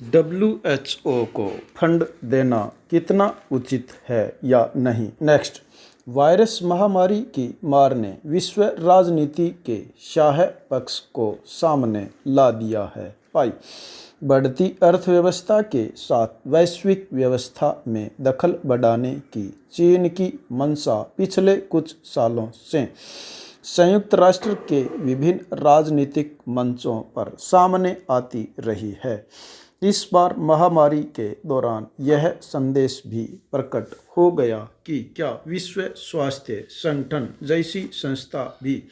WHO को fund देना कितना उचित है या नहीं। नेक्स्ट, वायरस महामारी की मार ने विश्व राजनीति के शाह पक्ष को सामने ला दिया है। पाई, बढ़ती अर्थव्यवस्था के साथ वैश्विक व्यवस्था में दखल बढ़ाने की चीन की मंशा पिछले कुछ सालों से संयुक्त राष्ट्र के विभिन्न राजनीतिक मंचों पर सामने आती रही है। इस बार महामारी के दौरान यह संदेश भी प्रकट हो गया कि क्या विश्व स्वास्थ्य संगठन जैसी संस्था भी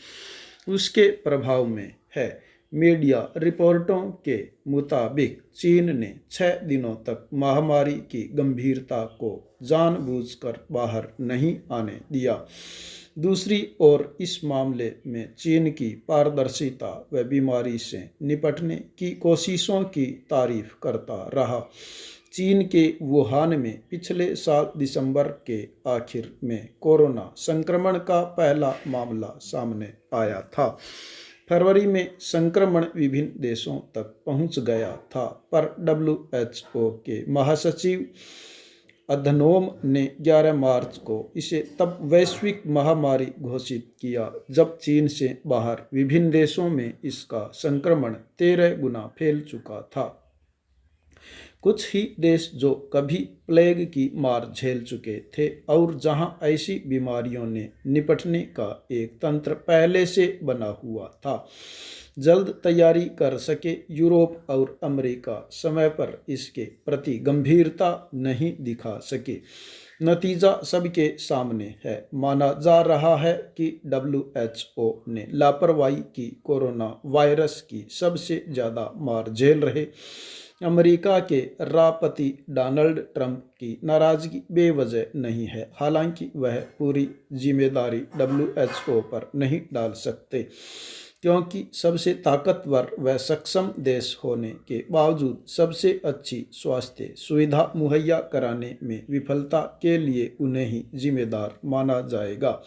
उसके प्रभाव में है। मीडिया रिपोर्टों के मुताबिक चीन ने 6 दिनों तक महामारी की गंभीरता को जानबूझकर बाहर नहीं आने दिया। दूसरी ओर इस मामले में चीन की पारदर्शिता व बीमारी से निपटने की कोशिशों की तारीफ करता रहा। चीन के वुहान में पिछले साल दिसंबर के आखिर में कोरोना संक्रमण का पहला मामला सामने आया था। फरवरी में संक्रमण विभिन्न देशों तक पहुंच गया था, पर WHO के महासचिव अधनोम ने 11 मार्च को इसे तब वैश्विक महामारी घोषित किया जब चीन से बाहर विभिन्न देशों में इसका संक्रमण 13 गुना फैल चुका था। कुछ ही देश जो कभी प्लेग की मार झेल चुके थे और जहां ऐसी बीमारियों ने निपटने का एक तंत्र पहले से बना हुआ था, जल्द तैयारी कर सके। यूरोप और अमेरिका समय पर इसके प्रति गंभीरता नहीं दिखा सके। नतीजा सबके सामने है। माना जा रहा है कि WHO ने लापरवाही की कोरोना वायरस की सबसे ज़्यादा मार झेल रहे अमेरिका के राष्ट्रपति डोनाल्ड ट्रंप की नाराजगी बेवजह नहीं है। हालांकि वह पूरी जिम्मेदारी WHO पर नहीं डाल सकते, क्योंकि सबसे ताकतवर व सक्षम देश होने के बावजूद सबसे अच्छी स्वास्थ्य सुविधा मुहैया कराने में विफलता के लिए उन्हें ही जिम्मेदार माना जाएगा।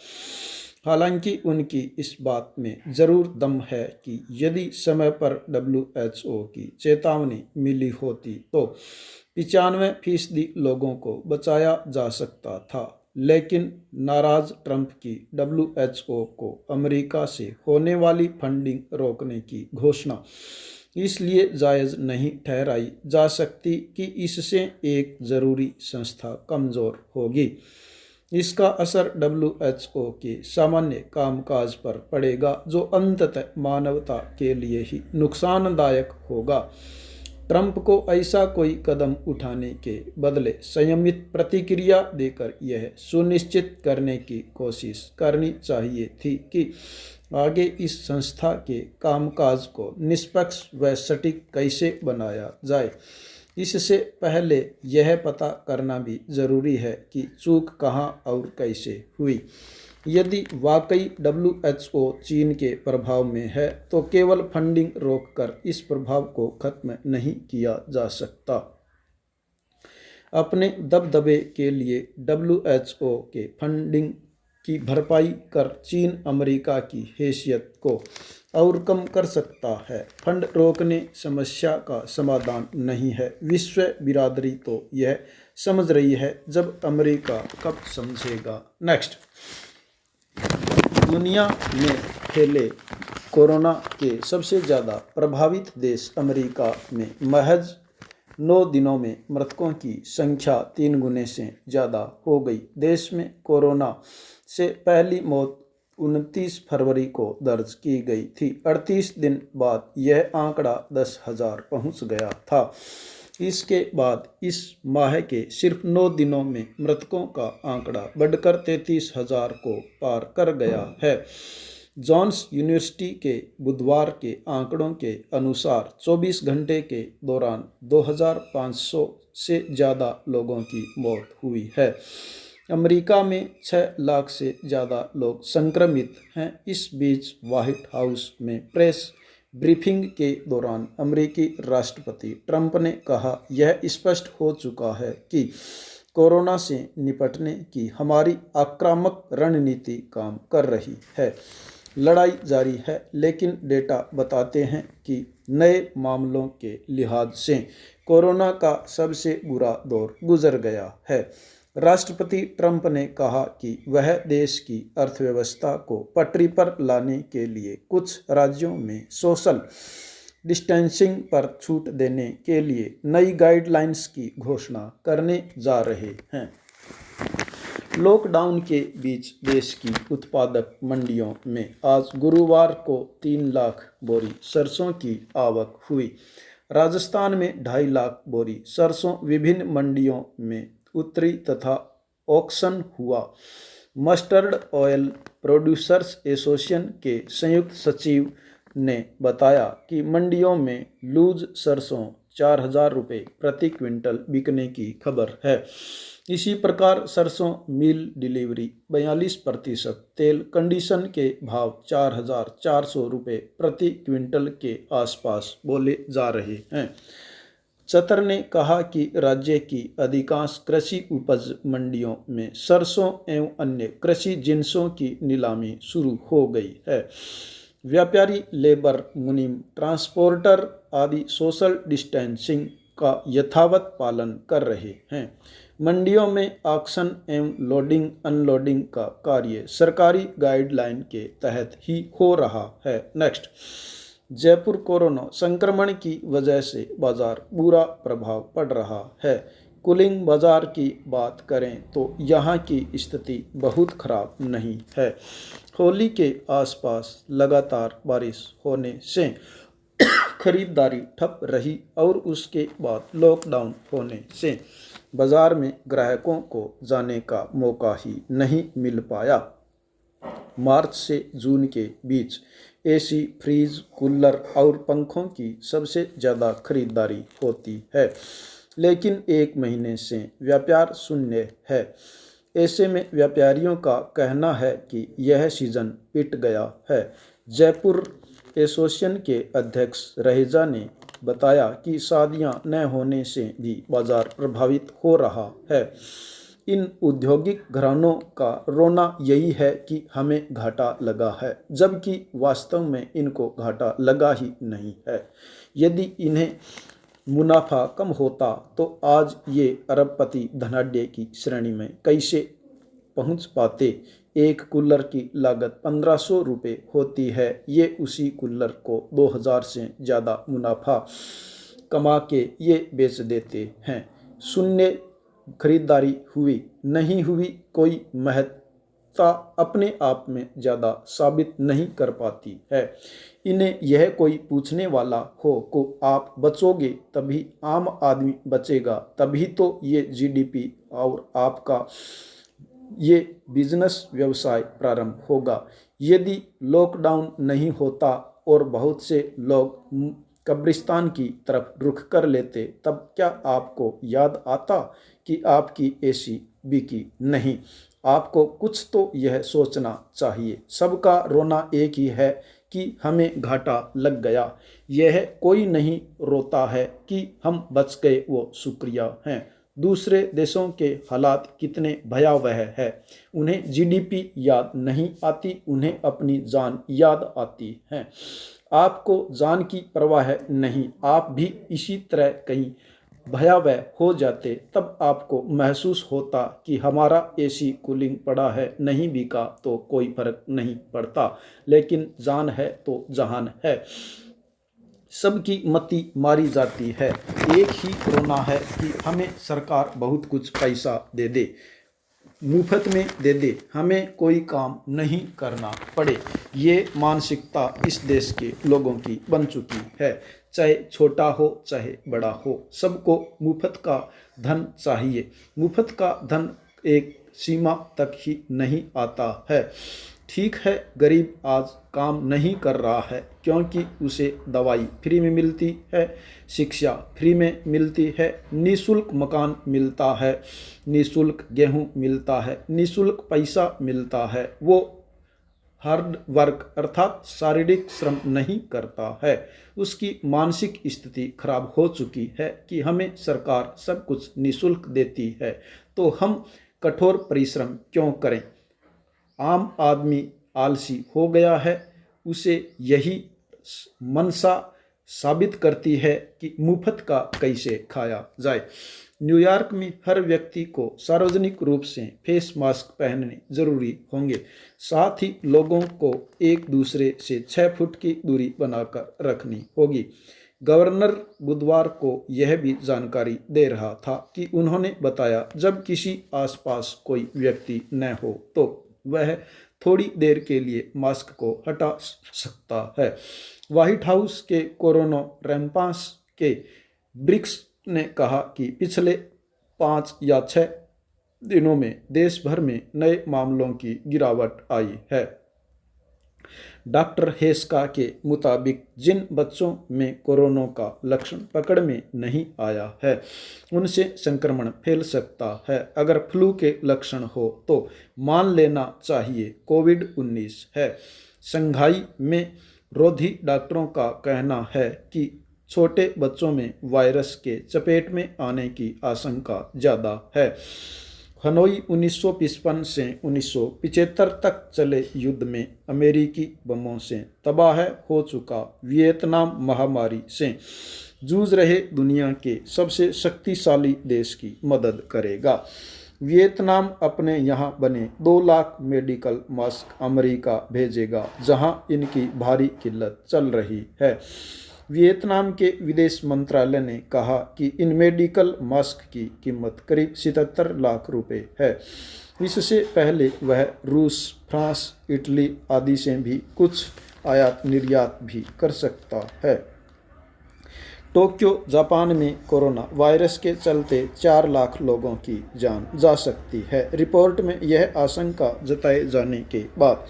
हालांकि उनकी इस बात में जरूर दम है कि यदि समय पर WHO की चेतावनी मिली होती तो 95% लोगों को बचाया जा सकता था। लेकिन नाराज ट्रंप की WHO को अमेरिका से होने वाली फंडिंग रोकने की घोषणा इसलिए जायज़ नहीं ठहराई जा सकती कि इससे एक ज़रूरी संस्था कमज़ोर होगी। इसका असर WHO के सामान्य कामकाज पर पड़ेगा, जो अंततः मानवता के लिए ही नुकसानदायक होगा। ट्रंप को ऐसा कोई कदम उठाने के बदले संयमित प्रतिक्रिया देकर यह सुनिश्चित करने की कोशिश करनी चाहिए थी कि आगे इस संस्था के कामकाज को निष्पक्ष व सटीक कैसे बनाया जाए। इससे पहले यह पता करना भी जरूरी है कि चूक कहाँ और कैसे हुई। यदि वाकई WHO चीन के प्रभाव में है तो केवल फंडिंग रोककर इस प्रभाव को खत्म नहीं किया जा सकता। अपने दबदबे के लिए WHO के फंडिंग की भरपाई कर चीन अमेरिका की हैसियत को और कम कर सकता है। फंड रोकने समस्या का समाधान नहीं है। विश्व बिरादरी तो यह समझ रही है, जब अमेरिका कब समझेगा। नेक्स्ट, दुनिया में फैले कोरोना के सबसे ज़्यादा प्रभावित देश अमेरिका में महज 9 दिनों में मृतकों की संख्या 3 गुने से ज़्यादा हो गई। देश में कोरोना से पहली मौत 29 फरवरी को दर्ज की गई थी। 38 दिन बाद यह आंकड़ा 10,000 पहुंच गया था। इसके बाद इस माह के सिर्फ 9 दिनों में मृतकों का आंकड़ा बढ़कर 33,000 को पार कर गया है। जॉन्स यूनिवर्सिटी के बुधवार के आंकड़ों के अनुसार 24 घंटे के दौरान 2,500 से ज़्यादा लोगों की मौत हुई है। अमेरिका में 6 लाख से ज़्यादा लोग संक्रमित हैं। इस बीच व्हाइट हाउस में प्रेस ब्रीफिंग के दौरान अमेरिकी राष्ट्रपति ट्रंप ने कहा, यह स्पष्ट हो चुका है कि कोरोना से निपटने की हमारी आक्रामक रणनीति काम कर रही है। लड़ाई जारी है, लेकिन डेटा बताते हैं कि नए मामलों के लिहाज से कोरोना का सबसे बुरा दौर गुजर गया है। राष्ट्रपति ट्रंप ने कहा कि वह देश की अर्थव्यवस्था को पटरी पर लाने के लिए कुछ राज्यों में सोशल डिस्टेंसिंग पर छूट देने के लिए नई गाइडलाइंस की घोषणा करने जा रहे हैं। लॉकडाउन के बीच देश की उत्पादक मंडियों में आज गुरुवार को 3 लाख बोरी सरसों की आवक हुई। राजस्थान में 2.5 लाख बोरी सरसों विभिन्न मंडियों में उतरी तथा ऑक्शन हुआ। मस्टर्ड ऑयल प्रोड्यूसर्स एसोसिएशन के संयुक्त सचिव ने बताया कि मंडियों में लूज सरसों 4,000 रुपये प्रति क्विंटल बिकने की खबर है। इसी प्रकार सरसों मिल डिलीवरी 42%, तेल कंडीशन के भाव 4,400 रुपये प्रति क्विंटल के आसपास बोले जा रहे हैं। चतर ने कहा कि राज्य की अधिकांश कृषि उपज मंडियों में सरसों एवं अन्य कृषि जिन्सों की नीलामी शुरू हो गई है। व्यापारी, लेबर, मुनीम, ट्रांसपोर्टर आदि सोशल डिस्टेंसिंग का यथावत पालन कर रहे हैं। मंडियों में ऑक्शन एवं लोडिंग अनलोडिंग का कार्य सरकारी गाइडलाइन के तहत ही हो रहा है। नेक्स्ट, जयपुर कोरोना संक्रमण की वजह से बाजार बुरा प्रभाव पड़ रहा है। कूलिंग बाजार की बात करें तो यहाँ की स्थिति बहुत खराब नहीं है। होली के आसपास लगातार बारिश होने से खरीदारी ठप रही और उसके बाद लॉकडाउन होने से बाजार में ग्राहकों को जाने का मौका ही नहीं मिल पाया। मार्च से जून के बीच एसी, फ्रीज, कूलर और पंखों की सबसे ज़्यादा खरीदारी होती है, लेकिन 1 महीने से व्यापार शून्य है। ऐसे में व्यापारियों का कहना है कि यह सीजन पिट गया है। जयपुर एसोसिएशन के अध्यक्ष रहेजा ने बताया कि शादियां न होने से भी बाजार प्रभावित हो रहा है। इन औद्योगिक घरानों का रोना यही है कि हमें घाटा लगा है, जबकि वास्तव में इनको घाटा लगा ही नहीं है। यदि इन्हें मुनाफा कम होता तो आज ये अरबपति धनाढ्य की श्रेणी में कैसे पहुंच पाते। एक कूलर की लागत 1,500 रुपये होती है। ये उसी कूलर को 2,000 से ज़्यादा मुनाफा कमा के ये बेच देते हैं। शून्य खरीदारी हुई नहीं हुई कोई महत्ता अपने आप में ज़्यादा साबित नहीं कर पाती है। इन्हें यह कोई पूछने वाला हो को आप बचोगे तभी आम आदमी बचेगा, तभी तो ये जीडीपी और आपका ये बिजनेस व्यवसाय प्रारंभ होगा। यदि लॉकडाउन नहीं होता और बहुत से लोग कब्रिस्तान की तरफ रुख कर लेते, तब क्या आपको याद आता कि आपकी एसी बिकी नहीं। आपको कुछ तो यह सोचना चाहिए। सबका रोना एक ही है कि हमें घाटा लग गया। यह कोई नहीं रोता है कि हम बच गए, वो शुक्रिया हैं। दूसरे देशों के हालात कितने भयावह है, उन्हें जीडीपी याद नहीं आती, उन्हें अपनी जान याद आती है। आपको जान की परवाह नहीं, आप भी इसी तरह कहीं भयावह हो जाते, तब आपको महसूस होता कि हमारा एसी कूलिंग पड़ा है, नहीं बिका तो कोई फर्क नहीं पड़ता, लेकिन जान है तो जहान है। सबकी मति मारी जाती है। एक ही रोना है कि हमें सरकार बहुत कुछ पैसा दे दे, मुफ्त में दे दे, हमें कोई काम नहीं करना पड़े। ये मानसिकता इस देश के लोगों की बन चुकी है। चाहे छोटा हो चाहे बड़ा हो, सबको मुफ्त का धन चाहिए। मुफ्त का धन एक सीमा तक ही नहीं आता है। ठीक है, गरीब आज काम नहीं कर रहा है क्योंकि उसे दवाई फ्री में मिलती है, शिक्षा फ्री में मिलती है, निःशुल्क मकान मिलता है, निःशुल्क गेहूं मिलता है, निःशुल्क पैसा मिलता है। वो हार्ड वर्क अर्थात शारीरिक श्रम नहीं करता है। उसकी मानसिक स्थिति खराब हो चुकी है कि हमें सरकार सब कुछ निःशुल्क देती है तो हम कठोर परिश्रम क्यों करें। आम आदमी आलसी हो गया है, उसे यही मंशा साबित करती है कि मुफ्त का कैसे खाया जाए। न्यूयॉर्क में हर व्यक्ति को सार्वजनिक रूप से फेस मास्क पहनने जरूरी होंगे। साथ ही लोगों को एक दूसरे से 6 फुट की दूरी बनाकर रखनी होगी। गवर्नर बुधवार को यह भी जानकारी दे रहा था कि उन्होंने बताया, जब किसी आसपास कोई व्यक्ति न हो तो वह थोड़ी देर के लिए मास्क को हटा सकता है। व्हाइट हाउस के कोरोना रैम्पास के ब्रिक्स ने कहा कि पिछले 5 या 6 दिनों में देश भर में नए मामलों की गिरावट आई है। डॉक्टर हेस्का के मुताबिक जिन बच्चों में कोरोना का लक्षण पकड़ में नहीं आया है, उनसे संक्रमण फैल सकता है। अगर फ्लू के लक्षण हो तो मान लेना चाहिए कोविड-19 है। शंघाई में रोधी डॉक्टरों का कहना है कि छोटे बच्चों में वायरस के चपेट में आने की आशंका ज़्यादा है। हनोई 1955 से 1975 तक चले युद्ध में अमेरिकी बमों से तबाह हो चुका वियतनाम महामारी से जूझ रहे दुनिया के सबसे शक्तिशाली देश की मदद करेगा। वियतनाम अपने यहाँ बने 2 लाख मेडिकल मास्क अमेरिका भेजेगा, जहां इनकी भारी किल्लत चल रही है। वियतनाम के विदेश मंत्रालय ने कहा कि इन मेडिकल मास्क की कीमत करीब 77 लाख रुपए है। इससे पहले वह रूस, फ्रांस, इटली आदि से भी कुछ आयात निर्यात भी कर सकता है। टोक्यो, जापान में कोरोना वायरस के चलते 4 लाख लोगों की जान जा सकती है। रिपोर्ट में यह आशंका जताए जाने के बाद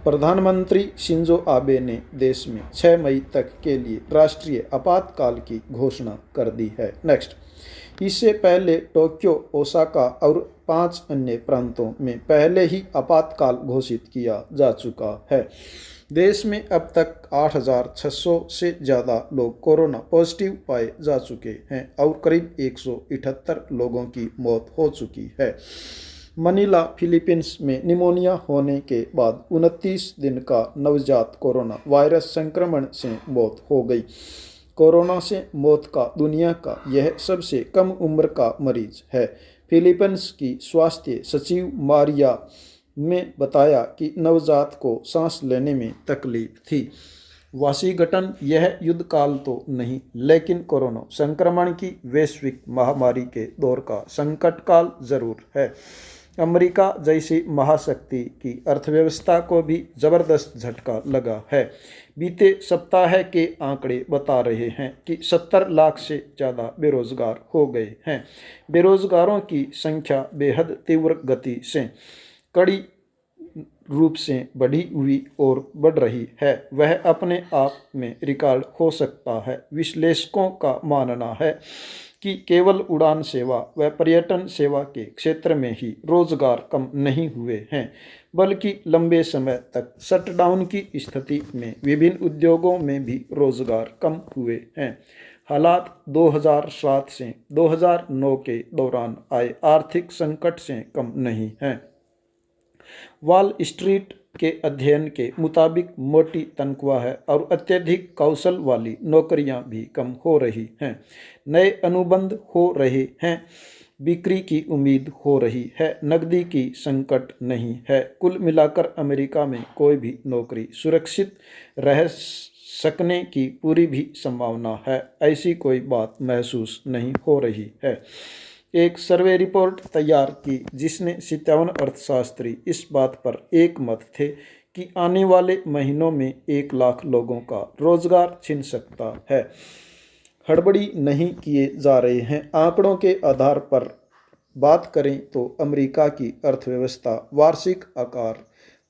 प्रधानमंत्री शिंजो आबे ने देश में 6 मई तक के लिए राष्ट्रीय आपातकाल की घोषणा कर दी है। नेक्स्ट, इससे पहले टोक्यो, ओसाका और 5 अन्य प्रांतों में पहले ही आपातकाल घोषित किया जा चुका है। देश में अब तक 8,600 से ज़्यादा लोग कोरोना पॉजिटिव पाए जा चुके हैं और करीब 178 लोगों की मौत हो चुकी है। मनीला, फिलीपींस में निमोनिया होने के बाद 29 दिन का नवजात कोरोना वायरस संक्रमण से मौत हो गई। कोरोना से मौत का दुनिया का यह सबसे कम उम्र का मरीज है। फिलीपींस की स्वास्थ्य सचिव मारिया ने बताया कि नवजात को सांस लेने में तकलीफ थी। वाशिंगटन, यह युद्ध काल तो नहीं, लेकिन कोरोना संक्रमण की वैश्विक महामारी के दौर का संकट काल जरूर है। अमेरिका जैसी महाशक्ति की अर्थव्यवस्था को भी जबरदस्त झटका लगा है। बीते सप्ताह के आंकड़े बता रहे हैं कि 70 लाख से ज़्यादा बेरोजगार हो गए हैं। बेरोजगारों की संख्या बेहद तीव्र गति से कड़ी रूप से बढ़ी हुई और बढ़ रही है। वह अपने आप में रिकॉर्ड हो सकता है। विश्लेषकों का मानना है कि केवल उड़ान सेवा व पर्यटन सेवा के क्षेत्र में ही रोजगार कम नहीं हुए हैं, बल्कि लंबे समय तक शटडाउन की स्थिति में विभिन्न उद्योगों में भी रोजगार कम हुए हैं। हालात 2007 से 2009 के दौरान आए आर्थिक संकट से कम नहीं हैं। वॉल स्ट्रीट के अध्ययन के मुताबिक मोटी तनख्वाह और अत्यधिक कौशल वाली नौकरियां भी कम हो रही हैं। नए अनुबंध हो रहे हैं। बिक्री की उम्मीद हो रही है। नकदी की संकट नहीं है। कुल मिलाकर अमेरिका में कोई भी नौकरी सुरक्षित रह सकने की पूरी भी संभावना है। ऐसी कोई बात महसूस नहीं हो रही है। एक सर्वे रिपोर्ट तैयार की जिसने 57 अर्थशास्त्री इस बात पर एक मत थे कि आने वाले महीनों में 1 लाख लोगों का रोजगार छिन सकता है। हड़बड़ी नहीं किए जा रहे हैं। आंकड़ों के आधार पर बात करें तो अमेरिका की अर्थव्यवस्था वार्षिक आकार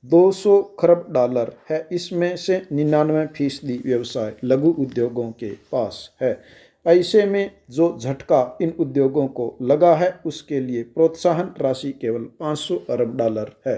$200 खरब है। इसमें से 99% व्यवसाय लघु उद्योगों के पास है। ऐसे में जो झटका इन उद्योगों को लगा है उसके लिए प्रोत्साहन राशि केवल $500 अरब है।